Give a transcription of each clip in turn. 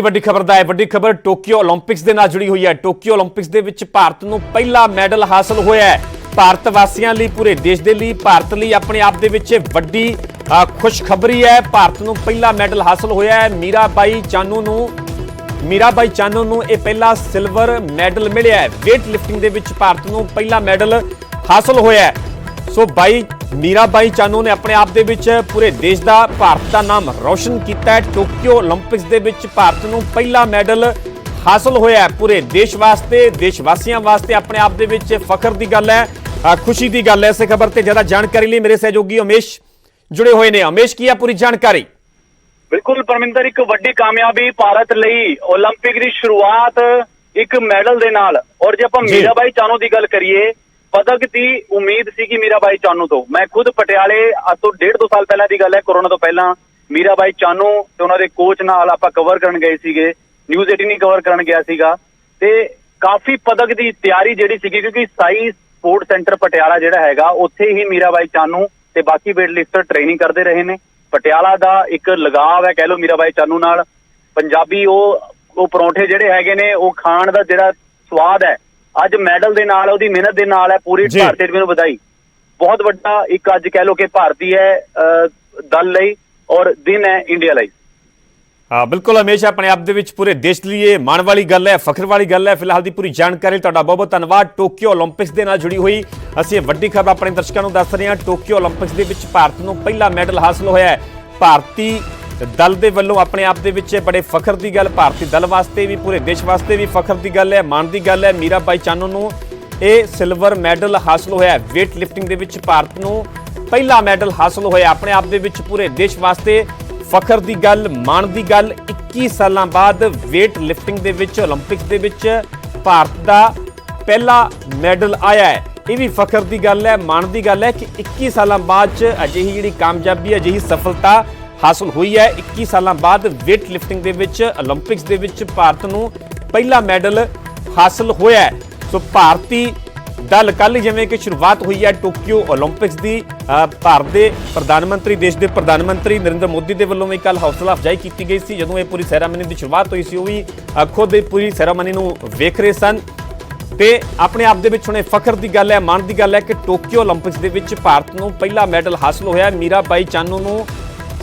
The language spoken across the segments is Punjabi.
ਵੱਡੀ ਖਬਰ ਦਾ ਹੈ। ਵੱਡੀ ਖਬਰ ਟੋਕੀਓ 올림픽ਸ ਦੇ ਨਾਲ ਜੁੜੀ ਹੋਈ ਹੈ। ਟੋਕੀਓ 올림픽ਸ ਦੇ ਵਿੱਚ ਭਾਰਤ ਨੂੰ ਪਹਿਲਾ ਮੈਡਲ ਹਾਸਲ ਹੋਇਆ ਹੈ। ਭਾਰਤ ਵਾਸੀਆਂ ਲਈ, ਪੂਰੇ ਦੇਸ਼ ਦੇ ਲਈ, ਭਾਰਤ ਲਈ ਆਪਣੇ ਆਪ ਦੇ ਵਿੱਚ ਵੱਡੀ ਖੁਸ਼ਖਬਰੀ ਹੈ। ਭਾਰਤ ਨੂੰ ਪਹਿਲਾ ਮੈਡਲ ਹਾਸਲ ਹੋਇਆ ਹੈ। ਮੀਰਾਬਾਈ ਚਾਨੂ ਨੂੰ ਇਹ ਪਹਿਲਾ ਸਿਲਵਰ ਮੈਡਲ ਮਿਲਿਆ ਹੈ। ਵੇਟ ਲਿਫਟਿੰਗ ਦੇ ਵਿੱਚ ਭਾਰਤ ਨੂੰ ਪਹਿਲਾ ਮੈਡਲ ਹਾਸਲ ਹੋਇਆ ਹੈ। ਸੋ ਮੀਰਾਬਾਈ ਚਾਨੂ ਨੇ ਆਪਣੇ ਆਪ ਦੇ ਵਿੱਚ ਪੂਰੇ ਦੇਸ਼ ਦਾ, ਭਾਰਤ ਦਾ ਨਾਮ ਰੌਸ਼ਨ ਕੀਤਾ ਹੈ। ਟੋਕੀਓ 올림픽ਸ ਦੇ ਵਿੱਚ ਭਾਰਤ ਨੂੰ ਪਹਿਲਾ ਮੈਡਲ ਹਾਸਲ ਹੋਇਆ ਹੈ। ਪੂਰੇ ਦੇਸ਼ ਵਾਸਤੇ, ਦੇਸ਼ ਵਾਸੀਆਂ ਵਾਸਤੇ ਆਪਣੇ ਆਪ ਦੇ ਵਿੱਚ ਫਖਰ ਦੀ ਗੱਲ ਹੈ, ਖੁਸ਼ੀ ਦੀ ਗੱਲ ਹੈ। ਇਸ ਖਬਰ ਤੇ ਜ਼ਿਆਦਾ ਜਾਣਕਾਰੀ ਲਈ ਮੇਰੇ ਸਹਿਯੋਗੀ ਉਮੇਸ਼ जुड़े हुए ने। उमेश की है पूरी जानकारी। बिल्कुल परमिंदर, एक वड्डी कामयाबी भारत लई ओलंपिक की शुरुआत एक मैडल दे नाल। और जे आपां मीराबाई चानू की गल करिए, पदक की उम्मीद सी मीराबाई चानू तो। मैं खुद पटियाले अज तो 1.5-2 साल पहला की गल है, कोरोना तो पहला मीराबाई चानू ते उन्हां दे कोच नाल आपां कवर करन गए सीगे, न्यूज़ 18 कवर करन गया सीगा ते काफी पदक की तैयारी जिहड़ी सीगी, क्योंकि साई स्पोर्ट सेंटर पटियाला जिहड़ा हैगा उत्थे ही मीराबाई चानू ते बाकी वेट लिफ्टर ट्रेनिंग करते रहे ने। पटियाला दा एक लगाव है, कह लो मीराबाई चानू नाल। पंजाबी वो परौंठे जिहड़े हैगे ने, वो खाण दा जिहड़ा स्वाद है, अज मैडल दे नाल, ओहदी मेहनत दे नाल है। पूरी भारतीय टीम नूं बधाई। बहुत वड्डा एक अज कह लो कि भारतीय दल लई और दिन है इंडिया लई। बिल्कुल हमेशा अपने आप दे विच पूरे देश लिए माण वाली गल है, फखर वाली गल है। फिलहाल दी पूरी जानकारी तुहाडा बहुत बहुत धन्नवाद। टोक्यो 올림픽ਸ ਦੇ ਨਾਲ जुड़ी हुई ਅਸੀਂ ਵੱਡੀ ਖਬਰ ਆਪਣੇ ਦਰਸ਼ਕਾਂ ਨੂੰ ਦੱਸ ਰਹੇ ਹਾਂ। ਟੋਕੀਓ 올림픽ਸ ਦੇ ਵਿੱਚ ਭਾਰਤ ਨੂੰ ਪਹਿਲਾ ਮੈਡਲ ਹਾਸਲ ਹੋਇਆ ਹੈ। ਭਾਰਤੀ ਦਲ ਦੇ ਵੱਲੋਂ ਆਪਣੇ ਆਪ ਦੇ ਵਿੱਚ ਬੜੇ ਫਖਰ ਦੀ ਗੱਲ, ਭਾਰਤੀ ਦਲ ਵਾਸਤੇ ਵੀ, ਪੂਰੇ ਦੇਸ਼ ਵਾਸਤੇ ਵੀ ਫਖਰ ਦੀ ਗੱਲ ਹੈ, ਮਾਣ ਦੀ ਗੱਲ ਹੈ। ਮੀਰਾਬਾਈ ਚਾਨੂ ਨੂੰ ਇਹ ਸਿਲਵਰ ਮੈਡਲ ਹਾਸਲ ਹੋਇਆ ਹੈ। ਵੇਟ ਲਿਫਟਿੰਗ ਦੇ ਵਿੱਚ ਭਾਰਤ ਨੂੰ ਪਹਿਲਾ ਮੈਡਲ ਹਾਸਲ ਹੋਇਆ। ਆਪਣੇ ਆਪ ਦੇ ਵਿੱਚ ਪੂਰੇ ਦੇਸ਼ ਵਾਸਤੇ ਫਖਰ ਦੀ ਗੱਲ, ਮਾਣ ਦੀ ਗੱਲ। 21 ਸਾਲਾਂ ਬਾਅਦ ਵੇਟ ਲਿਫਟਿੰਗ ਦੇ ਵਿੱਚ 올림픽ਸ ਦੇ ਵਿੱਚ ਭਾਰਤ ਦਾ ਪਹਿਲਾ ਮੈਡਲ ਆਇਆ ਹੈ। ਇਹ ਵੀ ਫਖਰ ਦੀ ਗੱਲ ਹੈ, ਮਾਣ ਦੀ ਗੱਲ ਹੈ ਕਿ 21 ਸਾਲਾਂ ਬਾਅਦ ਚ ਅਜਿਹੀ ਜਿਹੜੀ ਕਾਮਯਾਬੀ, ਅਜਿਹੀ ਸਫਲਤਾ ਹਾਸਲ ਹੋਈ ਹੈ। 21 ਸਾਲਾਂ ਬਾਅਦ ਵੇਟ ਲਿਫਟਿੰਗ ਦੇ ਵਿੱਚ 올림픽ਸ ਦੇ ਵਿੱਚ ਭਾਰਤ ਨੂੰ ਪਹਿਲਾ ਮੈਡਲ ਹਾਸਲ ਹੋਇਆ ਹੈ। ਸੋ ਭਾਰਤੀ दल कल जिवें कि शुरुआत हुई है टोक्यो 올림픽ਸ ਦੀ। भारत के प्रधानमंत्री, देश के प्रधानमंत्री नरेंद्र मोदी के वलों भी कल हौसला अफजाई की गई सी। जदों ये पूरी सैरामनी की शुरुआत हुई सी, वो भी खुद पूरी सैरामनी नूं वेख रहे सन ते अपने आप दे विच हुणे फखर की गल है, माण की गल है कि टोक्यो 올림픽ਸ ਦੇ ਵਿੱਚ भारत नूं पहला मैडल हासिल होया। मीराबाई चानू नूं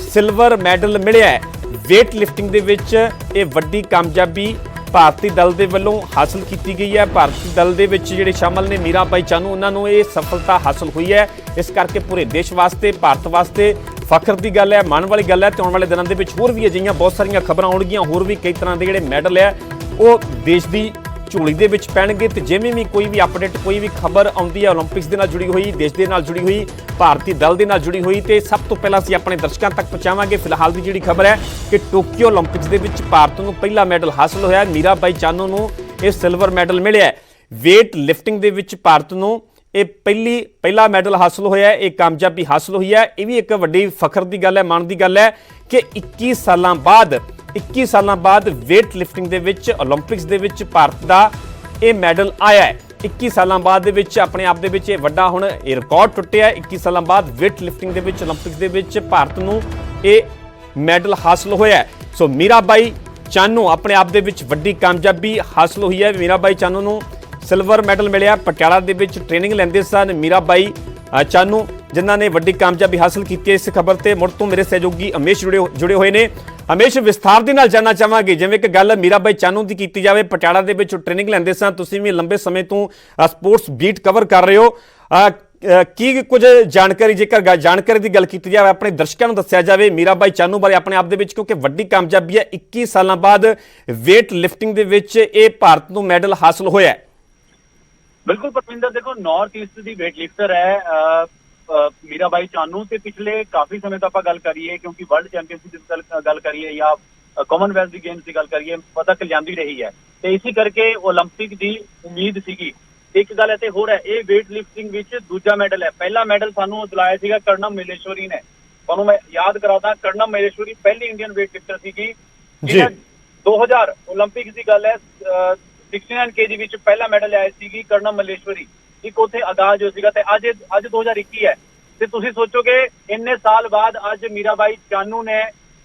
सिल्वर मैडल मिलिया है। वेट लिफ्टिंग दे विच ये वड्डी कामयाबी भारतीय दल के वलों हासिल की गई है। भारतीय दल के जिहड़े शामिल ने मीराबाई चानू, उन्होंने ये सफलता हासिल हुई है। इस करके पूरे देश वास्ते, भारत वास्ते फखर की गल है, माण वाली गल है। तो आने वाले दिनों के होर भी अजिहियां बहुत सारियां खबरां आउणगीਆਂ, होर भी कई तरह के जिहड़े मैडल है वो देश की झोली दे विच पैणगे। ते जिवें भी कोई भी अपडेट, कोई भी खबर आउंदी है 올림픽ਸ ਦੇ ਨਾਲ जुड़ी हुई, देश के नाल जुड़ी हुई, भारतीय दल के नाल जुड़ी हुई, तो सब तो पहला असीं अपने दर्शकों तक पहुँचावांगे। फिलहाल की जिहड़ी खबर है कि टोक्यो 올림픽ਸ ਦੇ ਵਿੱਚ भारत ਨੂੰ ਪਹਿਲਾ मैडल हासिल होया। मीराबाई चानू ਨੂੰ ਇਹ सिल्वर मैडल मिलिਆ। वेट लिफ्टिंग ਦੇ ਵਿੱਚ भारत ਨੂੰ ਇਹ ਪਹਿਲਾ ਮੈਡਲ ਹਾਸਲ ਹੋਇਆ ਹੈ। ਇਹ ਕਾਮਯਾਬੀ ਹਾਸਲ ਹੋਈ ਹੈ। ਇਹ ਵੀ ਇੱਕ ਵੱਡੀ ਫਖਰ ਦੀ ਗੱਲ ਹੈ, ਮਾਣ ਦੀ ਗੱਲ ਹੈ ਕਿ 21 ਸਾਲਾਂ ਬਾਅਦ ਵੇਟ ਲਿਫਟਿੰਗ ਦੇ ਵਿੱਚ 올림픽ਸ ਦੇ ਵਿੱਚ ਭਾਰਤ ਦਾ ਇਹ ਮੈਡਲ ਆਇਆ ਹੈ। 21 ਸਾਲਾਂ ਬਾਅਦ ਦੇ ਵਿੱਚ ਆਪਣੇ ਆਪ ਦੇ ਵਿੱਚ ਇਹ ਵੱਡਾ ਹੁਣ ਇਹ ਰਿਕਾਰਡ ਟੁੱਟਿਆ। 21 ਸਾਲਾਂ ਬਾਅਦ ਵੇਟ ਲਿਫਟਿੰਗ ਦੇ ਵਿੱਚ 올림픽ਸ ਦੇ ਵਿੱਚ ਭਾਰਤ ਨੂੰ ਇਹ ਮੈਡਲ ਹਾਸਲ ਹੋਇਆ ਹੈ। ਸੋ ਮੀਰਾਬਾਈ ਚਾਨੂ ਆਪਣੇ ਆਪ ਦੇ ਵਿੱਚ ਵੱਡੀ ਕਾਮਯਾਬੀ ਹਾਸਲ ਹੋਈ ਹੈ। ਮੀਰਾਬਾਈ ਚਾਨੂ ਨੂੰ सिल्वर मैडल मिलिया। पटियाला दे विच ट्रेनिंग लैंदे सन मीराबाई चानू, जिन्हां ने वड्डी कामयाबी हासिल की है। इस खबर ते मुड़ तो मेरे सहयोगी उमेश जुड़े हुए ने। उमेश, विस्तार दे नाल जानना चाहांगे, जिवें कि गल मीराबाई चानू की कीती जावे, पटियाला दे विच ट्रेनिंग लैंदे सन, तुसीं भी लंबे समय तो स्पोर्ट्स बीट कवर कर रहे हो। की कुछ जानकारी, जेकर जानकारी की गल की जाए, अपने दर्शकों को दस्सिया जाए मीराबाई चानू बारे अपने आप दे विच, क्योंकि वड्डी कामयाबी है। 21 साल बाद वेट लिफ्टिंग दे विच ये भारत नूं मैडल हासिल होया। बिल्कुल परमिंदर, देखो नॉर्थ ईस्ट की वेट लिफ्टर है मीराबाई चानू से पिछले काफी समय तो आप गल करिए, क्योंकि वर्ल्ड चैंपीयनशिप की गल करिए या कॉमनवेल्थ गेम्स की गल करिए, पदक लियांदी रही है। तो इसी करके 올림픽 की उम्मीद सीगी। एक गल इत्थे होर है, ये वेट लिफ्टिंग विच दूजा मैडल है। पहला मैडल सानू दिलाया सीगा कर्णम मल्लेश्वरी ने। तुहानू मैं याद करादा, कर्णम मल्लेश्वरी पहली इंडियन वेट लिफ्टर सीगी। 2000 올림픽 की गल है, 69 kg विच पहला मैडल आया सी कर्णम मल्लेश्वरी। एक उत्थे आगाज हो सीगा ते अज 2021 है। ते तुसीं सोचोगे इन्ने साल बाद अज मीराबाई चानू ने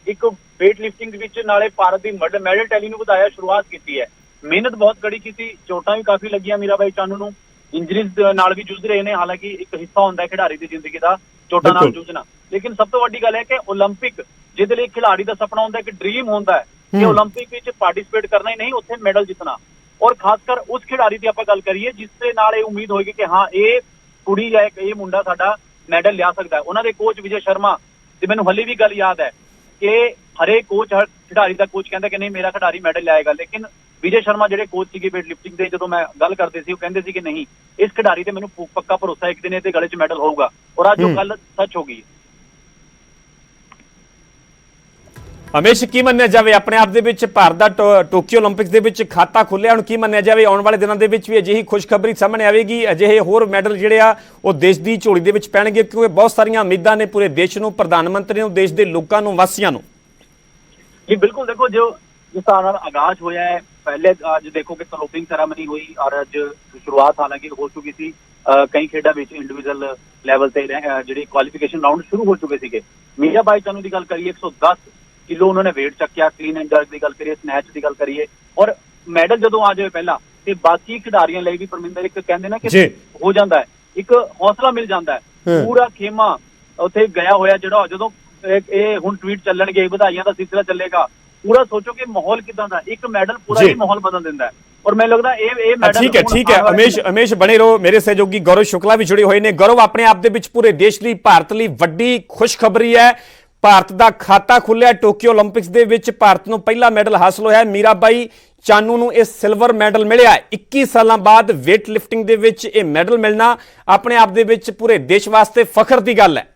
ਇੱਕ weight lifting ਦੇ ਵਿੱਚ ਨਾਲੇ ਭਾਰਤ ਦੀ ਮੈਡਲ ਟੈਲੀ ਨੂੰ ਵਧਾਇਆ, ਸ਼ੁਰੂਆਤ ਕੀਤੀ ਹੈ। ਮਿਹਨਤ ਬਹੁਤ ਕੜੀ ਕੀਤੀ, ਚੋਟਾਂ ਵੀ ਕਾਫੀ ਲੱਗੀਆਂ ਮੀਰਾਬਾਈ ਚਾਨੂ ਨੂੰ, ਇੰਜਰੀਜ਼ ਨਾਲ ਵੀ ਜੂਝ ਰਹੇ ਨੇ। ਹਾਲਾਂਕਿ ਇੱਕ ਹਿੱਸਾ ਹੁੰਦਾ ਹੈ ਖਿਡਾਰੀ ਦੀ ਜ਼ਿੰਦਗੀ ਦਾ ਚੋਟਾਂ ਨਾਲ ਜੂਝਣਾ, ਲੇਕਿਨ ਸਭ ਤੋਂ ਵੱਡੀ ਗੱਲ ਹੈ ਕਿ 올림픽 ਜਿਹਦੇ ਲਈ ਖਿਡਾਰੀ ਦਾ ਸੁਪਨਾ ਹੁੰਦਾ ਹੈ, ਕਿ ਡ੍ਰੀਮ ਹੁੰਦਾ ਹੈ ਕਿ 올림픽 ਵਿੱਚ ਪਾਰਟਿਸਿਪੇਟ ਕਰਨਾ ਹੀ ਨਹੀਂ, ਉੱਥੇ ਮੈਡਲ ਜਿੱਤਣਾ। ਔਰ ਖਾਸ ਕਰ ਉਸ ਖਿਡਾਰੀ ਦੀ ਆਪਾਂ ਗੱਲ ਕਰੀਏ ਜਿਸ ਦੇ ਨਾਲ ਇਹ ਉਮੀਦ ਹੋਏਗੀ ਕਿ ਹਾਂ ਇਹ ਕੁੜੀ ਜਾਂ ਇਹ ਮੁੰਡਾ ਸਾਡਾ ਮੈਡਲ ਲਿਆ ਸਕਦਾ ਹੈ। ਉਹਨਾਂ ਦੇ ਕੋਚ ਵਿਜੇ ਸ਼ਰਮਾ ਤੇ ਮੈਨੂੰ ਹਲੇ ਵੀ ਗੱਲ ਯਾਦ ਹੈ ਕਿ ਹਰੇਕ ਕੋਚ, ਹਰ ਖਿਡਾਰੀ ਦਾ ਕੋਚ ਕਹਿੰਦਾ ਕਿ ਨਹੀਂ ਮੇਰਾ ਖਿਡਾਰੀ ਮੈਡਲ ਲਿਆਏਗਾ, ਲੇਕਿਨ ਵਿਜੇ ਸ਼ਰਮਾ ਜਿਹੜੇ ਕੋਚ ਸੀਗੇ weight lifting ਦੇ, ਜਦੋਂ ਮੈਂ ਗੱਲ ਕਰਦੇ ਸੀ ਉਹ ਕਹਿੰਦੇ ਸੀ ਕਿ ਨਹੀਂ ਇਸ ਖਿਡਾਰੀ ਤੇ ਮੈਨੂੰ ਪੱਕਾ ਭਰੋਸਾ ਹੈ, ਇੱਕ ਦਿਨ ਇਹਦੇ ਗਲੇ 'ਚ ਮੈਡਲ ਹੋਊਗਾ। ਔਰ ਅੱਜ ਉਹ ਗੱਲ ਸੱਚ ਹੋ ਗਈ। ਹਮੇਸ਼ ਕੀ ਮੰਨਿਆ ਜਾਵੇ ਆਪਣੇ ਆਪ ਦੇ ਵਿੱਚ ਭਾਰਤ ਦਾ ਟੋਕੀਓ 올림픽ਸ ਦੇ ਵਿੱਚ ਖਾਤਾ ਖੁੱਲਿਆ, ਹੁਣ ਕੀ ਮੰਨਿਆ ਜਾਵੇ ਆਉਣ ਵਾਲੇ ਦਿਨਾਂ ਦੇ ਵਿੱਚ ਵੀ ਅਜਿਹੀ ਖੁਸ਼ਖਬਰੀ ਸਾਹਮਣੇ ਆਵੇਗੀ, ਅਜਿਹੇ ਹੋਰ ਮੈਡਲ ਜਿਹੜੇ ਆ ਉਹ ਦੇਸ਼ ਦੀ ਝੋਲੀ ਦੇ ਵਿੱਚ ਪੈਣਗੇ, ਕਿਉਂਕਿ ਬਹੁਤ ਸਾਰੀਆਂ ਉਮੀਦਾਂ ਨੇ ਪੂਰੇ ਦੇਸ਼ ਨੂੰ, ਪ੍ਰਧਾਨ ਮੰਤਰੀ ਨੂੰ, ਦੇਸ਼ ਦੇ ਲੋਕਾਂ ਨੂੰ, ਵਾਸੀਆਂ ਨੂੰ। ਜੀ ਬਿਲਕੁਲ, ਦੇਖੋ ਜੋ ਜਿਸ ਤਰ੍ਹਾਂ ਨਾਲ ਆਗਾਜ਼ ਹੋਇਆ ਹੈ, ਪਹਿਲੇ ਅੱਜ ਦੇਖੋ ਕਿ ਓਪਨਿੰਗ ਸੈਰਾਮਨੀ ਹੋਈ ਔਰ ਅੱਜ ਸ਼ੁਰੂਆਤ ਹਾਲਾਂਕਿ ਹੋ ਚੁੱਕੀ ਸੀ। ਕਈ ਖੇਡਾਂ ਵਿੱਚ ਇੰਡੀਵਿਜੂਅਲ ਲੈਵਲ ਤੇ ਜਿਹੜੀ ਕੁਆਲੀਫਿਕੇਸ਼ਨ ਰਾਊਂਡ ਸ਼ੁਰੂ ਹੋ ਚੁੱਕੇ ਸੀਗੇ। ਮੀਰਾਬਾਈ ਚਾਨੂ ਦੀ ਗੱਲ ਕਰੀਏ 110 ਕਿਲੋ ਉਹਨਾਂ ਨੇ weight ਚੱਕਿਆ, ਕਲੀਨ ਐਂਡ ਜਰਕ ਦੀ ਗੱਲ ਕਰੀਏ, ਸਨੈਚ ਦੀ ਗੱਲ ਕਰੀਏ, ਔਰ ਮੈਡਲ ਜਦੋਂ ਆ ਜਾਵੇ ਪਹਿਲਾਂ ਤੇ ਬਾਕੀ ਖਿਡਾਰੀਆਂ ਲਈ ਵੀ ਪਰਮਿੰਦਰ ਇੱਕ ਕਹਿੰਦੇ ਨਾ ਕਿ ਹੋ ਜਾਂਦਾ ਹੈ, ਇੱਕ ਹੌਸਲਾ ਮਿਲ ਜਾਂਦਾ ਹੈ। ਪੂਰਾ ਖੇਮਾ ਉੱਥੇ ਗਿਆ ਹੋਇਆ ਜਿਹੜਾ, ਜਦੋਂ ਇਹ ਹੁਣ ਟਵੀਟ ਚੱਲਣਗੇ, ਵਧਾਈਆਂ ਦਾ ਸਿਲਸਿਲਾ ਚੱਲੇਗਾ, ਪੂਰਾ ਸੋਚੋ ਕਿ ਮਾਹੌਲ ਕਿਦਾਂ ਦਾ, ਇੱਕ ਮੈਡਲ ਪੂਰਾ ਹੀ ਮਾਹੌਲ ਬਦਲ ਦਿੰਦਾ ਹੈ। ਔਰ ਮੈਨੂੰ ਲੱਗਦਾ ਇਹ ਮੈਡਲ ਠੀਕ ਹੈ ਹਮੇਸ਼ ਬਣੇ ਰਹੋ। ਮੇਰੇ ਸਹਿਯੋਗੀ ਗੌਰਵ ਸ਼ੁਕਲਾ ਵੀ ਜੁੜੇ ਹੋਏ ਨੇ। ਗੌਰਵ, ਆਪਣੇ ਆਪ ਦੇ ਵਿੱਚ ਪੂਰੇ ਦੇਸ਼ ਲਈ, ਭਾਰਤ ਲਈ ਵੱਡੀ ਖੁਸ਼ਖਬਰੀ ਹੈ। ਭਾਰਤ ਦਾ ਖਾਤਾ ਖੁੱਲਿਆ ਟੋਕੀਓ 올림픽ਸ ਦੇ ਵਿੱਚ, ਭਾਰਤ ਨੂੰ ਪਹਿਲਾ ਮੈਡਲ ਹਾਸਲ ਹੋਇਆ। ਮੀਰਾਬਾਈ ਚਾਨੂ ਨੂੰ ਇਹ ਸਿਲਵਰ ਮੈਡਲ ਮਿਲਿਆ। 21 ਸਾਲਾਂ ਬਾਅਦ weight lifting ਦੇ ਵਿੱਚ ਇਹ ਮੈਡਲ ਮਿਲਣਾ ਆਪਣੇ ਆਪ ਦੇ ਵਿੱਚ ਪੂਰੇ ਦੇਸ਼ ਵਾਸਤੇ ਫਖਰ ਦੀ ਗੱਲ ਹੈ।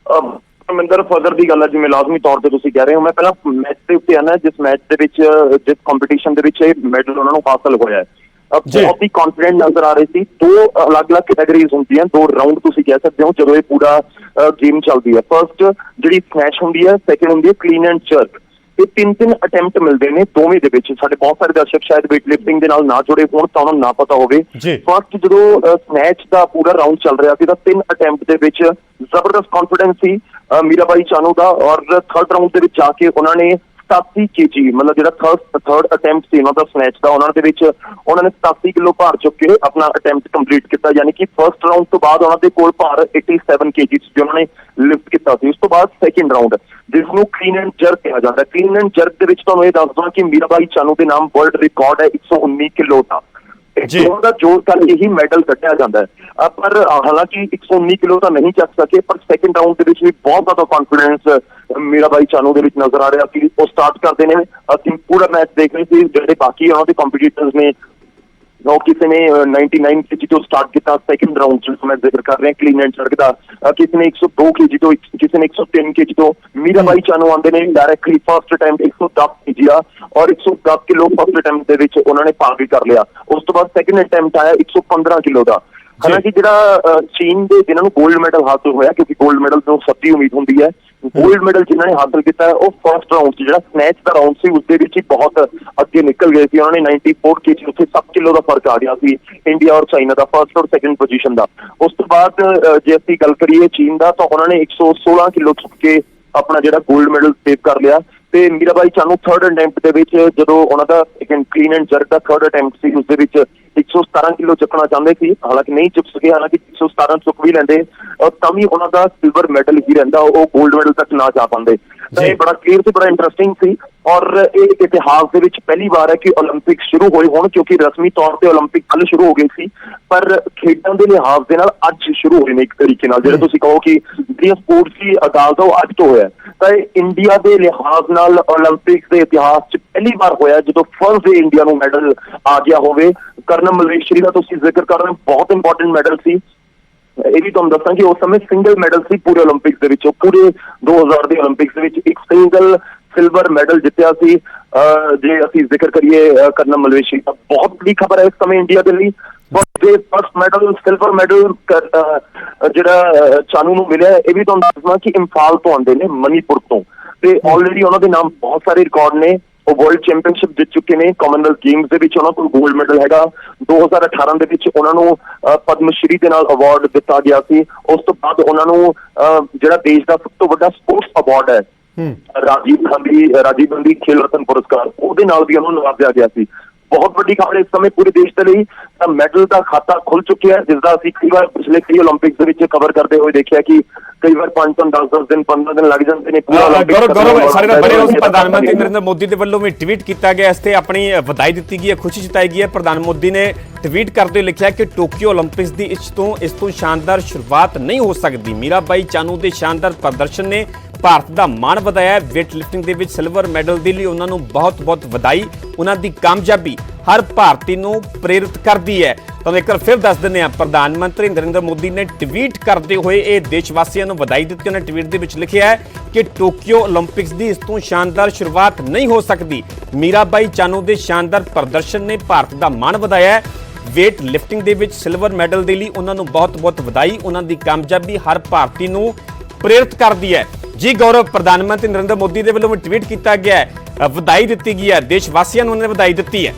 ਪਰਮਿੰਦਰ, ਫਖਰ ਦੀ ਗੱਲ ਹੈ, ਜਿਵੇਂ ਲਾਜ਼ਮੀ ਤੌਰ ਤੇ ਤੁਸੀਂ ਕਹਿ ਰਹੇ ਹੋ। ਮੈਂ ਪਹਿਲਾਂ ਮੈਚ ਦੇ ਉੱਤੇ ਆਣਾ, ਜਿਸ ਮੈਚ ਦੇ ਵਿੱਚ, ਜਿਸ ਕੰਪੀਟੀਸ਼ਨ ਦੇ ਵਿੱਚ ਇਹ ਮੈਡਲ ਉਹਨਾਂ ਨੂੰ ਹਾਸਲ ਹੋਇਆ ਹੈ, ਬਹੁਤ ਹੀ ਕੌਨਫੀਡੈਂਟ ਨਜ਼ਰ ਆ ਰਹੇ ਸੀ। ਦੋ ਅਲੱਗ-ਅਲੱਗ ਕੈਟਾਗਰੀਜ਼ ਹੁੰਦੀਆਂ, ਦੋ ਰਾਊਂਡ ਤੁਸੀਂ ਕਹਿ ਸਕਦੇ ਹੋ ਜਦੋਂ ਇਹ ਪੂਰਾ ਗੇਮ ਚੱਲਦੀ ਹੈ। ਫਰਸਟ ਜਿਹੜੀ ਸਨੈਚ ਹੁੰਦੀ ਹੈ, ਸੈਕਿੰਡ ਹੁੰਦੀ ਹੈ ਕਲੀਨ ਐਂਡ ਜਰਕ। ਇਹ ਤਿੰਨ ਅਟੈਂਪਟ ਮਿਲਦੇ ਨੇ ਦੋਵੇਂ ਦੇ ਵਿੱਚ। ਸਾਡੇ ਬਹੁਤ ਸਾਰੇ ਦਰਸ਼ਕ ਸ਼ਾਇਦ weight lifting ਦੇ ਨਾਲ ਨਾ ਜੁੜੇ ਹੋਣ ਤਾਂ ਉਹਨਾਂ ਨੂੰ ਨਾ ਪਤਾ ਹੋਵੇ। ਫਰਸਟ ਜਦੋਂ ਸਨੈਚ ਦਾ ਪੂਰਾ ਰਾਊਂਡ ਚੱਲ ਰਿਹਾ ਸੀ ਤਾਂ 3 ਅਟੈਂਪਟ ਦੇ ਵਿੱਚ ਜ਼ਬਰਦਸਤ ਕੌਨਫੀਡੈਂਸ ਸੀ ਮੀਰਾਬਾਈ ਚਾਨੂ ਦਾ, ਔਰ ਥਰਡ ਰਾਊਂਡ ਦੇ ਵਿੱਚ ਜਾ ਕੇ ਉਹਨਾਂ ਨੇ 87 kg, ਮਤਲਬ ਜਿਹੜਾ ਥਰਡ ਅਟੈਂਪਟ ਸੀ ਉਹਨਾਂ ਦਾ ਸਨੈਚ ਦਾ, ਉਹਨਾਂ ਦੇ ਵਿੱਚ ਉਹਨਾਂ ਨੇ 87 ਕਿਲੋ ਭਾਰ ਚੁੱਕ ਕੇ ਆਪਣਾ ਅਟੈਂਪਟ ਕੰਪਲੀਟ ਕੀਤਾ। ਯਾਨੀ ਕਿ ਫਰਸਟ ਰਾਊਂਡ ਤੋਂ ਬਾਅਦ ਉਹਨਾਂ ਦੇ ਕੋਲ ਭਾਰ 87 kg ਸੀ ਜੋ ਉਹਨਾਂ ਨੇ ਲਿਫਟ ਕੀਤਾ ਸੀ। ਉਸ ਤੋਂ ਬਾਅਦ ਸੈਕਿੰਡ ਰਾਊਂਡ, ਜਿਸ ਨੂੰ ਕਲੀਨ ਐਂਡ ਜਰਕ ਕਿਹਾ ਜਾਂਦਾ। ਕਲੀਨ ਐਂਡ ਜਰਕ ਦੇ ਵਿੱਚ ਤੁਹਾਨੂੰ ਇਹ ਦੱਸ ਦਵਾਂ ਕਿ ਮੀਰਾਬਾਈ ਚਾਨੂ ਦੇ ਨਾਮ ਵਰਲਡ ਰਿਕਾਰਡ ਹੈ 119 ਕਿਲੋ ਦਾ। ਦੋਵਾਂ ਦਾ ਜੋੜ ਕਰਕੇ ਹੀ ਮੈਡਲ ਕੱਢਿਆ ਜਾਂਦਾ ਹੈ। ਪਰ ਹਾਲਾਂਕਿ 119 ਕਿਲੋ ਤਾਂ ਨਹੀਂ ਚੱਕ ਸਕੇ, ਪਰ ਸੈਕਿੰਡ ਰਾਊਂਡ ਦੇ ਵਿੱਚ ਵੀ ਬਹੁਤ ਜ਼ਿਆਦਾ ਕੌਨਫੀਡੈਂਸ ਮੀਰਾਬਾਈ ਚਾਨੂ ਦੇ ਵਿੱਚ ਨਜ਼ਰ ਆ ਰਿਹਾ ਸੀ। ਉਹ ਸਟਾਰਟ ਕਰਦੇ ਨੇ, ਅਸੀਂ ਪੂਰਾ ਮੈਚ ਦੇਖ ਰਹੇ ਸੀ, ਜਿਹੜੇ ਬਾਕੀ ਉਹਨਾਂ ਦੇ ਕੰਪੀਟੀਟਰਸ ਨੇ ਉਹ ਕਿਸੇ ਨੇ 99 kg ਤੋਂ ਸਟਾਰਟ ਕੀਤਾ ਸੈਕਿੰਡ ਰਾਊਂਡ ਚ, ਮੈਂ ਜ਼ਿਕਰ ਕਰ ਰਿਹਾ ਕਲੀਨ ਐਂਡ ਜਰਕ ਦਾ। ਕਿਸੇ ਨੇ 102 kg ਤੋਂ, ਕਿਸੇ ਨੇ 103 kg ਤੋਂ। ਮੀਰਾਬਾਈ ਚਾਨੂ ਆਉਂਦੇ ਨੇ ਡਾਇਰੈਕਟਲੀ ਫਰਸਟ ਅਟੈਂਪਟ 110 kg ਆ, ਔਰ 110 ਕਿਲੋ ਫਰਸਟ ਅਟੈਂਪਟ ਦੇ ਵਿੱਚ ਉਹਨਾਂ ਨੇ ਭਾਗ ਵੀ ਕਰ ਲਿਆ। ਉਸ ਤੋਂ ਬਾਅਦ ਸੈਕਿੰਡ ਅਟੈਂਪਟ ਆਇਆ 115 ਕਿਲੋ ਦਾ। ਹਾਲਾਂਕਿ ਜਿਹੜਾ ਚੀਨ ਦੇ ਜਿਨ੍ਹਾਂ ਨੂੰ 골ਡ ਮੈਡਲ ਹਾਸਲ ਹੋਇਆ, ਕਿਉਂਕਿ 골ਡ ਮੈਡਲ ਤੋਂ ਸਭ ਦੀ ਉਮੀਦ ਹੁੰਦੀ ਹੈ, 골ਡ ਮੈਡਲ ਜਿਨ੍ਹਾਂ ਨੇ ਹਾਸਲ ਕੀਤਾ ਉਹ ਫਰਸਟ ਰਾਊਂਡ ਸੀ, ਜਿਹੜਾ ਸਨੈਚ ਦਾ ਰਾਊਂਡ ਸੀ ਉਸ ਦੇ ਵਿੱਚ ਹੀ ਬਹੁਤ ਅੱਗੇ ਨਿਕਲ ਗਏ ਸੀ। ਉਹਨਾਂ ਨੇ 94 kg, ਉੱਥੇ 7 ਕਿਲੋ ਦਾ ਫਰਕ ਆ ਗਿਆ ਸੀ ਇੰਡੀਆ ਔਰ ਚਾਈਨਾ ਦਾ, ਫਰਸਟ ਔਰ ਸੈਕਿੰਡ ਪੋਜੀਸ਼ਨ ਦਾ। ਉਸ ਤੋਂ ਬਾਅਦ ਜੇ ਅਸੀਂ ਗੱਲ ਕਰੀਏ ਚੀਨ ਦਾ, ਤਾਂ ਉਹਨਾਂ ਨੇ 116 ਕਿਲੋ ਚੁੱਕ ਕੇ ਆਪਣਾ ਜਿਹੜਾ 골ਡ ਮੈਡਲ ਸੇਵ ਕਰ ਲਿਆ। ਤੇ ਮੀਰਾਬਾਈ ਚਾਨੂ ਥਰਡ ਅਟੈਂਪਟ ਦੇ ਵਿੱਚ, ਜਦੋਂ ਉਹਨਾਂ ਦਾ ਕਲੀਨ ਐਂਡ ਜਰਕ ਦਾ ਥਰਡ ਅਟੈਂਪਟ ਸੀ, ਉਸ ਦੇ ਵਿੱਚ 117 ਕਿਲੋ ਚੁੱਕਣਾ ਚਾਹੁੰਦੇ ਸੀ, ਹਾਲਾਂਕਿ ਨਹੀਂ ਚੁੱਕ ਸਕੇ। ਹਾਲਾਂਕਿ 117 ਚੁੱਕ ਵੀ ਲੈਂਦੇ ਤਾਂ ਵੀ ਉਹਨਾਂ ਦਾ ਸਿਲਵਰ ਮੈਡਲ ਹੀ ਰਹਿੰਦਾ, ਉਹ 골ਡ ਮੈਡਲ ਤੱਕ ਨਾ ਜਾ ਪਾਉਂਦੇ। ਤਾਂ ਇਹ ਬੜਾ ਕਲੀਅਰ ਸੀ, ਬੜਾ ਇੰਟਰਸਟਿੰਗ ਸੀ। ਔਰ ਇਹ ਇਤਿਹਾਸ ਦੇ ਵਿੱਚ ਪਹਿਲੀ ਵਾਰ ਹੈ ਕਿ 올림픽 ਸ਼ੁਰੂ ਹੋਏ ਹੋਣ, ਕਿਉਂਕਿ ਰਸਮੀ ਤੌਰ ਤੇ 올림픽 ਕੱਲ ਸ਼ੁਰੂ ਹੋ ਗਏ ਸੀ, ਪਰ ਖੇਡਾਂ ਦੇ ਲਿਹਾਜ਼ ਦੇ ਨਾਲ ਅੱਜ ਸ਼ੁਰੂ ਹੋਏ ਨੇ ਇੱਕ ਤਰੀਕੇ ਨਾਲ। ਜਿਹੜੇ ਤੁਸੀਂ ਕਹੋ ਕਿ ਜਿਹੜੀਆਂ ਸਪੋਰਟਸ ਦੀ ਆਗਾਜ਼ ਉਹ ਅੱਜ ਤੋਂ ਹੋਇਆ, ਤਾਂ ਇਹ ਇੰਡੀਆ ਦੇ ਲਿਹਾਜ਼ ਨਾਲ 올림픽 ਦੇ ਇਤਿਹਾਸ 'ਚ ਪਹਿਲੀ ਵਾਰ ਹੋਇਆ ਜਦੋਂ ਫਰਸਟ ਡੇ ਇੰਡੀਆ ਨੂੰ ਮੈਡਲ ਆ ਗਿਆ ਹੋਵੇ। ਕਰਨਮ ਮਲੇਸ਼ਰੀ ਦਾ ਤੁਸੀਂ ਜ਼ਿਕਰ ਕਰ ਰਹੇ ਹੋ, ਬਹੁਤ ਇੰਪੋਰਟੈਂਟ ਮੈਡਲ ਸੀ। ਇਹ ਵੀ ਤੁਹਾਨੂੰ ਦੱਸਾਂ ਕਿ ਉਸ ਸਮੇਂ ਸਿੰਗਲ ਮੈਡਲ ਸੀ ਪੂਰੇ 올림픽 ਦੇ ਵਿੱਚ, ਪੂਰੇ 2000 ਦੇ 올림픽 ਦੇ ਵਿੱਚ ਇੱਕ ਸਿੰਗਲ ਸਿਲਵਰ ਮੈਡਲ ਜਿੱਤਿਆ ਸੀ। ਜੇ ਅਸੀਂ ਜ਼ਿਕਰ ਕਰੀਏ ਕਰਨਮ ਮਲੇਸ਼ਰੀ ਦਾ, ਬਹੁਤ ਬੜੀ ਖਬਰ ਹੈ ਇਸ ਸਮੇਂ ਇੰਡੀਆ ਦੇ ਲਈ। ਫਸਟ ਮੈਡਲ, ਸਿਲਵਰ ਮੈਡਲ ਜਿਹੜਾ ਚਾਨੂ ਨੂੰ ਮਿਲਿਆ, ਇਹ ਵੀ ਤੁਹਾਨੂੰ ਦੱਸਣਾ ਕਿ ਇੰਫਾਲ ਤੋਂ ਆਉਂਦੇ ਨੇ, ਮਨੀਪੁਰ ਤੋਂ, ਤੇ ਆਲਰੇਡੀ ਉਹਨਾਂ ਦੇ ਨਾਮ ਬਹੁਤ ਸਾਰੇ ਰਿਕਾਰਡ ਨੇ। ਉਹ ਵਰਲਡ ਚੈਂਪੀਅਨਸ਼ਿਪ ਜਿੱਤ ਚੁੱਕੇ ਨੇ, ਕਾਮਨਵੈਲਥ ਗੇਮਸ ਦੇ ਵਿੱਚ ਉਹਨਾਂ ਕੋਲ 골ਡ ਮੈਡਲ ਹੈਗਾ। 2018 ਦੇ ਵਿੱਚ ਉਹਨਾਂ ਨੂੰ ਪਦਮ ਸ਼੍ਰੀ ਦੇ ਨਾਲ ਅਵਾਰਡ ਦਿੱਤਾ ਗਿਆ ਸੀ। ਉਸ ਤੋਂ ਬਾਅਦ ਉਹਨਾਂ ਨੂੰ ਜਿਹੜਾ ਦੇਸ਼ ਦਾ ਸਭ ਤੋਂ ਵੱਡਾ ਸਪੋਰਟਸ ਅਵਾਰਡ ਹੈ ਰਾਜੀਵ ਗਾਂਧੀ ਖੇਲ ਰਤਨ ਪੁਰਸਕਾਰ ਉਹਦੇ ਨਾਲ ਵੀ ਉਹਨੂੰ ਨਵਾਜ਼ਿਆ ਗਿਆ ਸੀ। ਬਹੁਤ ਵੱਡੀ ਖਬਰ ਇਸ ਸਮੇਂ ਪੂਰੇ ਦੇਸ਼ ਦੇ ਲਈ ਤਾਂ ਮੈਡਲ ਦਾ ਖਾਤਾ ਖੁੱਲ ਚੁੱਕਿਆ ਹੈ, ਜਿਸ ਦਾ ਅਸੀਂ ਕਈ ਵਾਰ ਪਿਛਲੇ ਕਈ ਓਲੰਪਿਕਸ ਦੇ ਵਿੱਚ ਕਵਰ ਕਰਦੇ ਹੋਏ ਦੇਖਿਆ ਕਿ ਕਈ ਵਾਰ 5 ਤੋਂ 10 ਦਿਨ 15 ਦਿਨ ਲੱਗ ਜਾਂਦੇ ਨੇ ਗੌਰਵ ਸਾਡੇ ਨਾਲ ਬਣੇ ਹੋ। ਪ੍ਰਧਾਨ ਮੰਤਰੀ ਨਰਿੰਦਰ ਮੋਦੀ ਦੇ ਵੱਲੋਂ ਵੀ ਟਵੀਟ ਕੀਤਾ ਗਿਆ, ਇਸ ਤੇ ਆਪਣੀ ਵਧਾਈ ਦਿੱਤੀ ਗਈ ਹੈ, ਖੁਸ਼ੀ ਜਤਾਈ ਗਈ ਹੈ। ਪ੍ਰਧਾਨ ਮੋਦੀ ਨੇ ਟਵੀਟ ਕਰਦੇ ਲਿਖਿਆ ਕਿ ਟੋਕੀਓ ਓਲੰਪਿਕਸ ਦੀ ਇਸ ਤੋਂ ਸ਼ਾਨਦਾਰ ਸ਼ੁਰੂਆਤ ਨਹੀਂ ਹੋ ਸਕਦੀ। ਮੀਰਾਬਾਈ ਚਾਨੂ ਦੇ ਸ਼ਾਨਦਾਰ ਪ੍ਰਦਰਸ਼ਨ ਨੇ ਭਾਰਤ ਦਾ ਮਾਣ ਵਧਾਇਆ। ਵੇਟ ਲਿਫਟਿੰਗ ਦੇ ਵਿੱਚ ਸਿਲਵਰ ਮੈਡਲ ਦੇ ਲਈ ਉਹਨਾਂ ਨੂੰ ਬਹੁਤ-ਬਹੁਤ ਵਧਾਈ। ਉਹਨਾਂ ਦੀ ਕਾਮਯਾਬੀ ਹਰ ਭਾਰਤੀ ਨੂੰ ਪ੍ਰੇਰਿਤ ਕਰਦੀ ਹੈ। ਤੁਹਾਨੂੰ ਇੱਕ ਵਾਰ ਫਿਰ ਦੱਸ ਦਿੰਦੇ ਹਾਂ, ਪ੍ਰਧਾਨ ਮੰਤਰੀ ਨਰਿੰਦਰ ਮੋਦੀ ਨੇ ਟਵੀਟ ਕਰਦੇ ਹੋਏ ਇਹ ਦੇਸ਼ ਵਾਸੀਆਂ ਨੂੰ ਵਧਾਈ ਦਿੱਤੀ। ਉਹਨੇ ਟਵੀਟ ਦੇ ਵਿੱਚ ਲਿਖਿਆ ਹੈ ਕਿ ਟੋਕੀਓ ਓਲੰਪਿਕਸ ਦੀ ਇਸ ਤੋਂ ਸ਼ਾਨਦਾਰ ਸ਼ੁਰੂਆਤ ਨਹੀਂ ਹੋ ਸਕਦੀ। ਮੀਰਾਬਾਈ ਚਾਨੂ ਦੇ ਸ਼ਾਨਦਾਰ ਪ੍ਰਦਰਸ਼ਨ ਨੇ ਭਾਰਤ ਦਾ ਮਾਣ ਵਧਾਇਆ ਹੈ। ਵੇਟ ਲਿਫਟਿੰਗ ਦੇ ਵਿੱਚ ਸਿਲਵਰ ਮੈਡਲ ਦੇ ਲਈ ਉਹਨਾਂ ਨੂੰ ਬਹੁਤ-ਬਹੁਤ ਵਧਾਈ। ਉਹਨਾਂ ਦੀ ਕਾਮਯਾਬੀ ਹਰ ਭਾਰਤੀ ਨੂੰ ਪ੍ਰੇਰਿਤ ਕਰਦੀ ਹੈ। ਜੀ ਗੌਰਵ, ਪ੍ਰਧਾਨ ਮੰਤਰੀ ਨਰਿੰਦਰ ਮੋਦੀ ਦੇ ਵੱਲੋਂ ਟਵੀਟ ਕੀਤਾ ਗਿਆ ਹੈ, ਵਧਾਈ ਦਿੱਤੀ ਗਈ ਹੈ, ਦੇਸ਼ ਵਾਸੀਆਂ ਨੂੰ ਉਹਨਾਂ ਨੇ ਵਧਾਈ ਦਿੱਤੀ ਹੈ।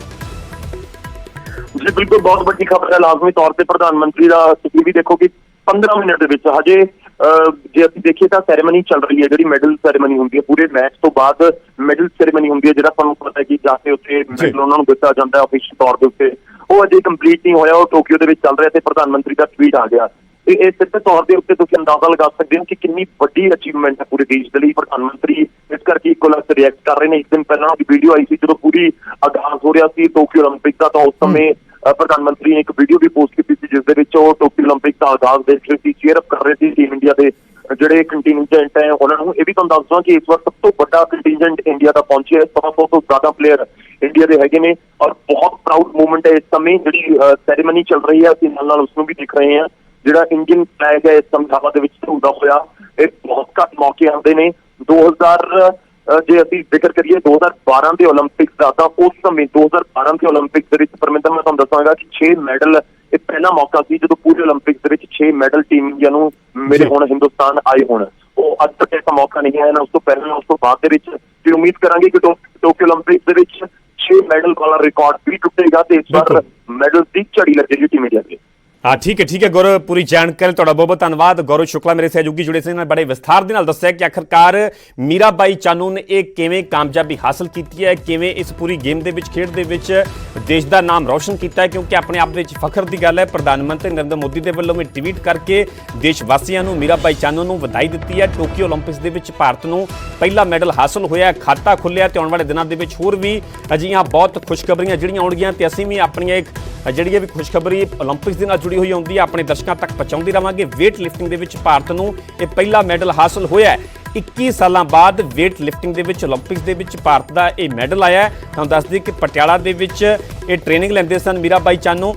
ਜੀ ਬਿਲਕੁਲ, ਬਹੁਤ ਵੱਡੀ ਖਬਰ ਹੈ। ਲਾਜ਼ਮੀ ਤੌਰ ਤੇ ਪ੍ਰਧਾਨ ਮੰਤਰੀ ਦਾ ਤੁਸੀਂ ਵੀ ਦੇਖੋ ਕਿ 15 ਮਿੰਟ ਦੇ ਵਿੱਚ ਹਜੇ ਜੇ ਅਸੀਂ ਦੇਖੀਏ ਤਾਂ ਸੈਰੇਮਨੀ ਚੱਲ ਰਹੀ ਹੈ, ਜਿਹੜੀ ਮੈਡਲ ਸੈਰੇਮਨੀ ਹੁੰਦੀ ਹੈ। ਪੂਰੇ ਮੈਚ ਤੋਂ ਬਾਅਦ ਮੈਡਲ ਸੈਰੇਮਨੀ ਹੁੰਦੀ ਹੈ, ਜਿਹੜਾ ਤੁਹਾਨੂੰ ਪਤਾ ਹੈ ਕਿ ਜਾ ਕੇ ਉੱਥੇ ਮੈਡਲ ਉਹਨਾਂ ਨੂੰ ਦਿੱਤਾ ਜਾਂਦਾ ਹੈ ਆਫੀਸ਼ੀਅਲ ਤੌਰ ਦੇ ਉੱਤੇ। ਉਹ ਅਜੇ ਕੰਪਲੀਟ ਨਹੀਂ ਹੋਇਆ, ਉਹ ਟੋਕੀਓ ਦੇ ਵਿੱਚ ਚੱਲ ਰਿਹਾ ਤੇ ਪ੍ਰਧਾਨ ਮੰਤਰੀ ਦਾ ਟਵੀਟ ਆ ਗਿਆ। ਇਹ ਸਿੱਧੇ ਤੌਰ ਦੇ ਉੱਤੇ ਤੁਸੀਂ ਅੰਦਾਜ਼ਾ ਲਗਾ ਸਕਦੇ ਹੋ ਕਿ ਕਿੰਨੀ ਵੱਡੀ ਅਚੀਵਮੈਂਟ ਹੈ ਪੂਰੇ ਦੇਸ਼ ਦੇ ਲਈ। ਪ੍ਰਧਾਨ ਮੰਤਰੀ ਇਸ ਕਰਕੇ ਇੱਕੋ ਲਖਤ ਰਿਐਕਟ ਕਰ ਰਹੇ ਨੇ। ਇੱਕ ਦਿਨ ਪਹਿਲਾਂ ਉਹਦੀ ਵੀਡੀਓ ਆਈ ਸੀ ਜਦੋਂ ਪੂਰੀ ਆਗਾਜ਼ ਹੋ ਰਿਹਾ ਸੀ ਟੋਕੀਓ ਓਲੰਪਿਕ ਦਾ, ਤਾਂ ਉਸ ਸਮੇਂ ਪ੍ਰਧਾਨ ਮੰਤਰੀ ਨੇ ਇੱਕ ਵੀਡੀਓ ਵੀ ਪੋਸਟ ਕੀਤੀ ਸੀ ਜਿਸ ਦੇ ਵਿੱਚ ਉਹ ਟੋਕੀਓ ਓਲੰਪਿਕ ਦਾ ਆਗਾਜ਼ ਦੇਖ ਰਹੇ ਸੀ, ਚੀਅਰ ਅਪ ਕਰ ਰਹੇ ਸੀ ਟੀਮ ਇੰਡੀਆ ਦੇ ਜਿਹੜੇ ਕੰਟੀਨਜੈਂਟ ਹੈ ਉਹਨਾਂ ਨੂੰ। ਇਹ ਵੀ ਤੁਹਾਨੂੰ ਦੱਸ ਦਵਾਂ ਕਿ ਇਸ ਵਾਰ ਸਭ ਤੋਂ ਵੱਡਾ ਕੰਟੀਨਜੈਂਟ ਇੰਡੀਆ ਦਾ ਪਹੁੰਚਿਆ ਹੈ। 100 ਤੋਂ ਜ਼ਿਆਦਾ ਪਲੇਅਰ ਇੰਡੀਆ ਦੇ ਹੈਗੇ ਨੇ ਔਰ ਬਹੁਤ ਪ੍ਰਾਊਡ ਮੂਵਮੈਂਟ ਹੈ ਇਸ ਸਮੇਂ। ਜਿਹੜੀ ਸੈਰੇਮਨੀ ਚੱਲ ਰਹੀ ਹੈ ਅਸੀਂ ਨਾਲ ਉਸ ਨੂੰ ਵੀ ਦੇਖ ਰਹੇ ਹਾਂ। ਜਿਹੜਾ ਇੰਡੀਅਨ ਫਲੈਗ ਹੈ ਇਸ ਸਮਝਾਵਾ ਦੇ ਵਿੱਚ ਝੂਲਦਾ ਹੋਇਆ, ਇਹ ਬਹੁਤ ਘੱਟ ਮੌਕੇ ਆਉਂਦੇ ਨੇ। 2000 ਜੇ ਅਸੀਂ ਜ਼ਿਕਰ ਕਰੀਏ 2012 ਦੇ ਓਲੰਪਿਕਸ ਦਾ, ਤਾਂ ਉਸ ਸਮੇਂ 2012 ਦੇ ਓਲੰਪਿਕਸ ਦੇ ਵਿੱਚ ਪਰਮਿੰਦਰ ਮੈਂ ਤੁਹਾਨੂੰ ਦੱਸਾਂਗਾ ਕਿ 6 ਮੈਡਲ, ਇਹ ਪਹਿਲਾ ਮੌਕਾ ਸੀ ਜਦੋਂ ਪੂਰੇ ਓਲੰਪਿਕਸ ਦੇ ਵਿੱਚ 6 ਮੈਡਲ ਟੀਮ ਇੰਡੀਆ ਨੂੰ ਮਿਲੇ ਹੋਣ, ਹਿੰਦੁਸਤਾਨ ਆਏ ਹੋਣ। ਉਹ ਅੱਜ ਤੱਕ ਐਸਾ ਮੌਕਾ ਨਹੀਂ ਆਇਆ ਨਾ ਉਸ ਤੋਂ ਪਹਿਲਾਂ ਉਸ ਤੋਂ ਬਾਅਦ ਦੇ ਵਿੱਚ। ਫਿਰ ਉਮੀਦ ਕਰਾਂਗੇ ਕਿ ਟੋਕੀਓ ਓਲੰਪਿਕਸ ਦੇ ਵਿੱਚ 6 ਮੈਡਲ ਵਾਲਾ ਰਿਕਾਰਡ ਵੀ ਟੁੱਟੇਗਾ ਤੇ ਇਸ ਵਾਰ ਮੈਡਲ ਦੀ ਝੜੀ ਲੱਗੇਗੀ ਟੀਮ ਇੰਡੀਆ ਦੇ। ਹਾਂ ਠੀਕ ਹੈ ਗੌਰਵ, ਪੂਰੀ ਜਾਣਕਾਰੀ ਤੁਹਾਡਾ ਬਹੁਤ ਬਹੁਤ ਧੰਨਵਾਦ। ਗੌਰਵ ਸ਼ੁਕਲਾ ਮੇਰੇ ਸਹਿਯੋਗੀ ਜੁੜੇ ਸੀ, ਬੜੇ ਵਿਸਥਾਰ ਦੇ ਨਾਲ ਦੱਸਿਆ ਕਿ ਆਖਰਕਾਰ ਮੀਰਾਬਾਈ ਚਾਨੂ ਨੇ ਇਹ ਕਿਵੇਂ ਕਾਮਯਾਬੀ ਹਾਸਲ ਕੀਤੀ ਹੈ, ਕਿਵੇਂ ਇਸ ਪੂਰੀ ਗੇਮ ਦੇ ਵਿੱਚ ਖੇਡ ਦੇ ਵਿੱਚ ਦੇਸ਼ ਦਾ ਨਾਮ ਰੌਸ਼ਨ ਕੀਤਾ ਹੈ, ਕਿਉਂਕਿ ਆਪਣੇ ਆਪ ਵਿੱਚ ਫਖਰ ਦੀ ਗੱਲ ਹੈ। ਪ੍ਰਧਾਨ ਮੰਤਰੀ ਨਰਿੰਦਰ ਮੋਦੀ ਦੇ ਵੱਲੋਂ ਵੀ ਟਵੀਟ ਕਰਕੇ ਦੇਸ਼ ਵਾਸੀਆਂ ਨੂੰ ਮੀਰਾਬਾਈ ਚਾਨੂ ਨੂੰ ਵਧਾਈ ਦਿੱਤੀ ਹੈ। ਟੋਕੀਓ ਓਲੰਪਿਕਸ ਦੇ ਵਿੱਚ ਭਾਰਤ ਨੂੰ ਪਹਿਲਾ ਮੈਡਲ ਹਾਸਲ ਹੋਇਆ, ਖਾਤਾ ਖੁੱਲਿਆ ਤੇ ਆਉਣ ਵਾਲੇ ਦਿਨਾਂ ਦੇ ਵਿੱਚ ਹੋਰ ਵੀ ਅਜਿਹੀਆਂ ਬਹੁਤ ਖੁਸ਼ਖਬਰੀਆਂ ਜਿਹੜੀਆਂ ਆਉਣਗੀਆਂ ਤੇ ਅਸੀਂ ਵੀ ਆਪਣੀਆਂ ਇੱਕ ਜਿਹੜੀ ਵੀ ਖੁਸ਼ਖਬਰੀ ਓਲੰਪਿਕਸ ਦੇ ਨਾਲ ਜੁੜੀ ਹੋਈ ਆਉਂਦੀ ਹੈ ਆਪਣੇ ਦਰਸ਼ਕਾਂ ਤੱਕ ਪਹੁੰਚਾਉਂਦੇ ਰਵਾਂਗੇ। ਵੇਟ ਲਿਫਟਿੰਗ ਦੇ ਵਿੱਚ ਭਾਰਤ ਨੂੰ ਇਹ ਪਹਿਲਾ ਮੈਡਲ ਹਾਸਲ ਹੋਇਆ ਹੈ। 21 ਸਾਲਾਂ ਬਾਅਦ ਵੇਟ ਲਿਫਟਿੰਗ ਦੇ ਵਿੱਚ ਓਲੰਪਿਕਸ ਦੇ ਵਿੱਚ ਭਾਰਤ ਦਾ ਇਹ ਮੈਡਲ ਆਇਆ ਹੈ। ਤੁਹਾਨੂੰ ਦੱਸ ਦਈਏ ਕਿ ਪਟਿਆਲਾ ਦੇ ਵਿੱਚ ਇਹ ਟ੍ਰੇਨਿੰਗ ਲੈਂਦੇ ਸਨ ਮੀਰਾਬਾਈ ਚਾਨੂ।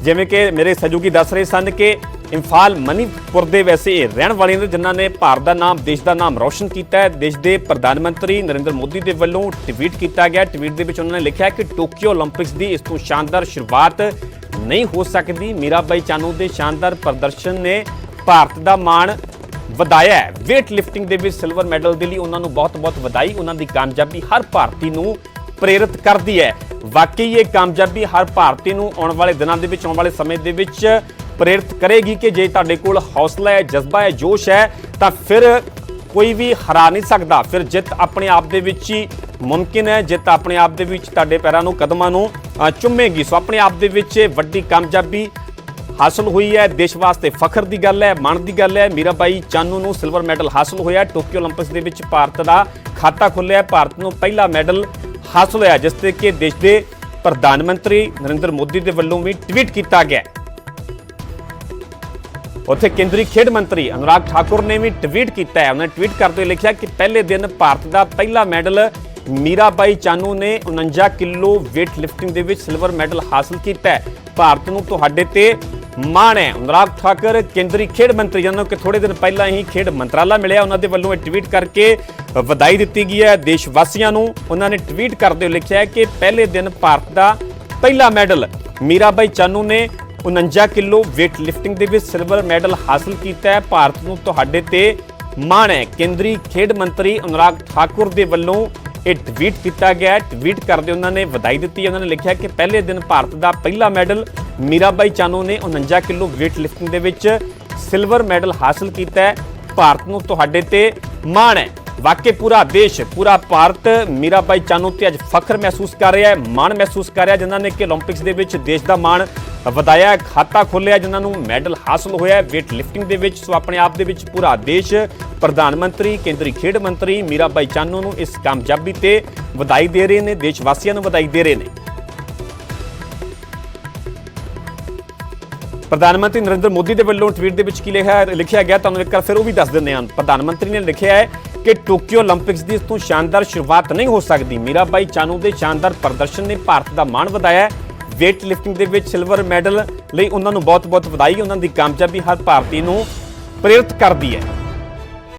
ਜਿਵੇਂ ਕਿ ਮੇਰੇ ਸਹਿਯੋਗੀ ਦੱਸ ਰਹੇ ਸਨ ਕਿ ਇੰਫਾਲ ਮਨੀਪੁਰ ਦੇ ਵੈਸੇ ਇਹ ਰਹਿਣ ਵਾਲੇ ਨੇ ਜਿਨ੍ਹਾਂ ਨੇ ਭਾਰਤ ਦਾ ਨਾਮ, ਦੇਸ਼ ਦਾ ਨਾਮ ਰੌਸ਼ਨ ਕੀਤਾ ਹੈ। ਦੇਸ਼ ਦੇ ਪ੍ਰਧਾਨ ਮੰਤਰੀ ਨਰਿੰਦਰ ਮੋਦੀ ਦੇ ਵੱਲੋਂ ਟਵੀਟ ਕੀਤਾ ਗਿਆ। ਟਵੀਟ ਦੇ ਵਿੱਚ ਉਹਨਾਂ ਨੇ ਲਿਖਿਆ ਕਿ ਟੋਕੀਓ ਓਲੰਪਿਕਸ ਦੀ ਇਸ ਤੋਂ ਸ਼ਾਨਦਾਰ ਸ਼ੁਰੂਆਤ ਨਹੀਂ ਹੋ ਸਕਦੀ। ਮੀਰਾਬਾਈ ਚਾਨੂ ਦੇ ਸ਼ਾਨਦਾਰ ਪ੍ਰਦਰਸ਼ਨ ਨੇ ਭਾਰਤ ਦਾ ਮਾਣ ਵਧਾਇਆ ਹੈ। ਵੇਟ ਲਿਫਟਿੰਗ ਦੇ ਵਿੱਚ ਸਿਲਵਰ ਮੈਡਲ ਦੇ ਲਈ ਉਹਨਾਂ ਨੂੰ ਬਹੁਤ-ਬਹੁਤ ਵਧਾਈ। ਉਹਨਾਂ ਦੀ ਕਾਮਯਾਬੀ ਹਰ ਭਾਰਤੀ ਨੂੰ ਪ੍ਰੇਰਿਤ ਕਰਦੀ ਹੈ। ਵਾਕਈ ਇਹ ਕਾਮਯਾਬੀ ਹਰ ਭਾਰਤੀ ਨੂੰ ਆਉਣ ਵਾਲੇ ਦਿਨਾਂ ਦੇ ਵਿੱਚ, ਆਉਣ ਵਾਲੇ ਸਮੇਂ ਦੇ ਵਿੱਚ ਪ੍ਰੇਰਿਤ ਕਰੇਗੀ ਕਿ ਜੇ ਤੁਹਾਡੇ ਕੋਲ ਹੌਸਲਾ ਹੈ, ਜਜ਼ਬਾ ਹੈ, ਜੋਸ਼ ਹੈ ਤਾਂ ਫਿਰ ਕੋਈ ਵੀ ਹਰਾ ਨਹੀਂ ਸਕਦਾ। ਫਿਰ ਜਿੱਤ ਆਪਣੇ ਆਪ ਦੇ ਵਿੱਚ ਹੀ ਮੁਮਕਿਨ ਹੈ। ਜਿੱਤ ਆਪਣੇ ਆਪ ਦੇ ਵਿੱਚ ਤੁਹਾਡੇ ਪੈਰਾਂ ਨੂੰ, ਕਦਮਾਂ ਨੂੰ ਚੁੰਮੇਗੀ। ਸੋ ਆਪਣੇ ਆਪ ਦੇ ਵਿੱਚ ਵੱਡੀ ਕਾਮਯਾਬੀ ਹਾਸਲ ਹੋਈ ਹੈ। ਦੇਸ਼ ਵਾਸਤੇ ਫਖਰ ਦੀ ਗੱਲ ਹੈ, ਮਾਣ ਦੀ ਗੱਲ ਹੈ। ਮੀਰਾਬਾਈ ਚਾਨੂ ਨੂੰ ਸਿਲਵਰ ਮੈਡਲ ਹਾਸਲ ਹੋਇਆ। ਟੋਕੀਓ ਓਲੰਪਿਕਸ ਦੇ ਵਿੱਚ ਭਾਰਤ ਦਾ ਖਾਤਾ ਖੁੱਲਿਆ। ਭਾਰਤ ਨੂੰ ਪਹਿਲਾ ਮੈਡਲ ਹਾਸਲ ਹੋਇਆ ਜਿਸ ਤੇ ਕਿ ਦੇਸ਼ ਦੇ ਪ੍ਰਧਾਨ ਮੰਤਰੀ ਨਰਿੰਦਰ ਮੋਦੀ ਦੇ ਵੱਲੋਂ ਵੀ ਟਵੀਟ ਕੀਤਾ ਗਿਆ। ਉੱਥੇ ਕੇਂਦਰੀ ਖੇਡ ਮੰਤਰੀ ਅਨੁਰਾਗ ਠਾਕੁਰ ਨੇ ਵੀ ਟਵੀਟ ਕੀਤਾ ਹੈ। ਉਹਨੇ ਟਵੀਟ ਕਰਦੇ ਲਿਖਿਆ ਕਿ ਪਹਿਲੇ ਦਿਨ ਭਾਰਤ ਦਾ ਪਹਿਲਾ ਮੈਡਲ ਮੀਰਾਬਾਈ ਚਾਨੂ ਨੇ 49 ਕਿਲੋ ਵੇਟ ਲਿਫਟਿੰਗ ਦੇ ਵਿੱਚ ਸਿਲਵਰ ਮੈਡਲ ਹਾਸਲ ਕੀਤਾ ਹੈ। ਭਾਰਤ ਨੂੰ ਤੁਹਾਡੇ ਤੇ ਮਾਣ ਹੈ। ਅਨੁਰਾਗ ਠਾਕੁਰ ਕੇਂਦਰੀ ਖੇਡ ਮੰਤਰੀ ਜਿਹਨਾਂ ਨੂੰ ਕਿ ਥੋੜੇ ਦਿਨ ਪਹਿਲਾਂ ਹੀ ਖੇਡ ਮੰਤਰਾਲਾ ਮਿਲਿਆ, ਉਹਨਾਂ ਦੇ ਵੱਲੋਂ ਇਹ ਟਵੀਟ ਕਰਕੇ ਵਧਾਈ ਦਿੱਤੀ ਗਈ ਹੈ ਦੇਸ਼ ਵਾਸੀਆਂ ਨੂੰ। ਉਹਨਾਂ ਨੇ ਟਵੀਟ ਕਰਦੇ ਹੋਏ ਲਿਖਿਆ ਹੈ ਕਿ ਪਹਿਲੇ ਦਿਨ ਭਾਰਤ ਦਾ ਪਹਿਲਾ ਮੈਡਲ ਮੀਰਾਬਾਈ ਚਾਨੂ ਨੇ 49 ਕਿਲੋ ਵੇਟ ਲਿਫਟਿੰਗ ਦੇ ਵਿੱਚ ਸਿਲਵਰ ਮੈਡਲ ਹਾਸਲ ਕੀਤਾ ਹੈ। ਭਾਰਤ ਨੂੰ ਤੁਹਾਡੇ ਤੇ ਮਾਣ ਹੈ। ਕੇਂਦਰੀ ਖੇਡ ਮੰਤਰੀ ਅਨੁਰਾਗ ਠਾਕੁਰ ਦੇ ਵੱਲੋਂ ਇਹ ਟਵੀਟ ਕੀਤਾ ਗਿਆ। ਟਵੀਟ ਕਰਦੇ ਉਹਨਾਂ ਨੇ ਵਧਾਈ ਦਿੱਤੀ। ਉਹਨਾਂ ਨੇ ਲਿਖਿਆ ਕਿ ਪਹਿਲੇ ਦਿਨ ਭਾਰਤ ਦਾ ਪਹਿਲਾ ਮੈਡਲ ਮੀਰਾਬਾਈ ਚਾਨੂ ਨੇ 49 ਕਿਲੋ ਵੇਟ ਲਿਫਟਿੰਗ ਦੇ ਵਿੱਚ ਸਿਲਵਰ ਮੈਡਲ ਹਾਸਲ ਕੀਤਾ ਹੈ। ਭਾਰਤ ਨੂੰ ਤੁਹਾਡੇ ਤੇ ਮਾਣ ਹੈ। ਵਾਕਈ ਪੂਰਾ ਦੇਸ਼, ਪੂਰਾ ਭਾਰਤ ਮੀਰਾਬਾਈ ਚਾਨੂ ਤੇ ਅੱਜ ਫਖਰ ਮਹਿਸੂਸ ਕਰ ਰਿਹਾ ਹੈ, ਮਾਣ ਮਹਿਸੂਸ ਕਰ ਰਿਹਾ, ਜਿਨ੍ਹਾਂ ਨੇ ਕਿ 올림픽ਸ ਦੇ ਵਿੱਚ ਦੇਸ਼ ਦਾ ਮਾਣ ਵਧਾਇਆ, ਖਾਤਾ ਖੋਲ੍ਹਿਆ, ਜਿਨ੍ਹਾਂ ਨੂੰ ਮੈਡਲ ਹਾਸਲ ਹੋਇਆ ਹੈ ਵੇਟ ਲਿਫਟਿੰਗ ਦੇ ਵਿੱਚ। ਸੋ ਆਪਣੇ ਆਪ ਦੇ ਵਿੱਚ ਪੂਰਾ ਦੇਸ਼, ਪ੍ਰਧਾਨ ਮੰਤਰੀ, ਕੇਂਦਰੀ ਖੇਡ ਮੰਤਰੀ ਮੀਰਾਬਾਈ ਚਾਨੂ ਨੂੰ ਇਸ ਕਾਮਯਾਬੀ ਤੇ ਵਧਾਈ ਦੇ ਰਹੇ ਨੇ, ਦੇਸ਼ ਵਾਸੀਆਂ ਨੂੰ ਵਧਾਈ ਦੇ ਰਹੇ ਨੇ। ਪ੍ਰਧਾਨ ਮੰਤਰੀ ਨਰਿੰਦਰ ਮੋਦੀ ਦੇ ਵੱਲੋਂ ਟਵੀਟ ਦੇ ਵਿੱਚ ਕੀ ਲਿਖਿਆ ਗਿਆ, ਤੁਹਾਨੂੰ ਇੱਕ ਵਾਰ ਫਿਰ ਉਹ ਵੀ ਦੱਸ ਦਿੰਦੇ ਹਾਂ। ਪ੍ਰਧਾਨ ਮੰਤਰੀ ਨੇ ਲਿਖਿਆ ਹੈ ਕਿ ਟੋਕੀਓ 올림픽ਸ ਦੀ ਇਸ ਤੋਂ ਸ਼ਾਨਦਾਰ ਸ਼ੁਰੂਆਤ ਨਹੀਂ ਹੋ ਸਕਦੀ। ਮੀਰਾਬਾਈ ਚਾਨੂ ਦੇ ਸ਼ਾਨਦਾਰ ਪ੍ਰਦਰਸ਼ਨ ਨੇ ਭਾਰਤ ਦਾ ਮਾਣ ਵਧਾਇਆ ਹੈ। ਵੇਟ ਲਿਫਟਿੰਗ ਦੇ ਵਿੱਚ ਸਿਲਵਰ ਮੈਡਲ ਲਈ ਉਹਨਾਂ ਨੂੰ ਬਹੁਤ-ਬਹੁਤ ਵਧਾਈ। ਉਹਨਾਂ ਦੀ ਕਾਮਯਾਬੀ ਹਰ ਭਾਰਤੀ ਨੂੰ ਪ੍ਰੇਰਿਤ ਕਰਦੀ ਹੈ।